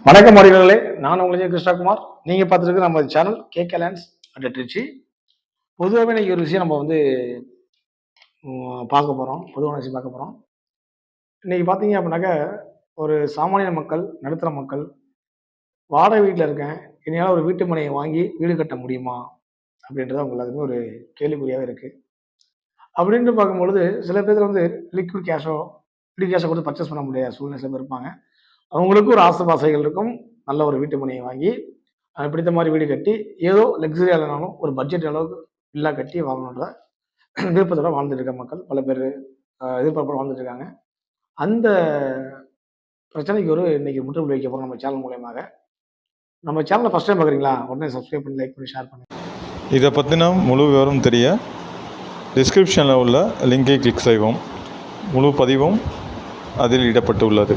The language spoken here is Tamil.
வணக்கம் அறிஞர்களே, நான் உங்களுக்கு கிருஷ்ணகுமார். நீங்க பார்த்துருக்கு நம்ம channel KK lands at Trichy. பொதுவாகவே இன்னைக்கு ஒரு விஷயம் நம்ம வந்து பார்க்க போறோம். பொதுவான விஷயம் பார்க்க போறோம். இன்னைக்கு பார்த்தீங்க அப்படின்னாக்க, ஒரு சாமானிய மக்கள், நடுத்தர மக்கள், வாடகை வீட்டில் இருக்கேன். என்னால் ஒரு வீட்டு மனையை வாங்கி வீடு கட்ட முடியுமா அப்படின்றது அவங்க எல்லாருக்குமே ஒரு கேள்விக்குறியாகவே இருக்கு. அப்படின்னு பார்க்கும்பொழுது சில பேர் வந்து லிக்விட் கேஷோ கொடுத்து பர்ச்சேஸ் பண்ண முடியாத சூழ்நிலை சில பேர் இருப்பாங்க. அவங்களுக்கும் ஒரு ஆசைகள் இருக்கும். நல்ல ஒரு வீட்டு மனையை வாங்கி பிடித்த மாதிரி வீடு கட்டி ஏதோ லக்ஸரியா இல்லைனாலும் ஒரு பட்ஜெட் அளவுக்கு வில்லா கட்டி வாங்கணுன்ற விருப்பத்தோட வாழ்ந்துட்டு இருக்க மக்கள் பல பேர் எதிர்பார்ப்போட வாழ்ந்துட்டு இருக்காங்க. அந்த பிரச்சனைக்கு ஒரு இன்னைக்கு முற்றுப்புள்ளி வைக்க போகிறோம் நம்ம சேனல் மூலியமாக. நம்ம சேனலை ஃபஸ்ட் டைம் பார்க்குறீங்களா? உடனே சப்ஸ்கிரைப் பண்ணி லைக் பண்ணி ஷேர் பண்ணுங்க. இதை பற்றின முழு விவரம் தெரிய டிஸ்கிரிப்ஷனில் உள்ள லிங்கை கிளிக் செய்வோம். முழு பதிவும் அதில் இடப்பட்டு உள்ளது.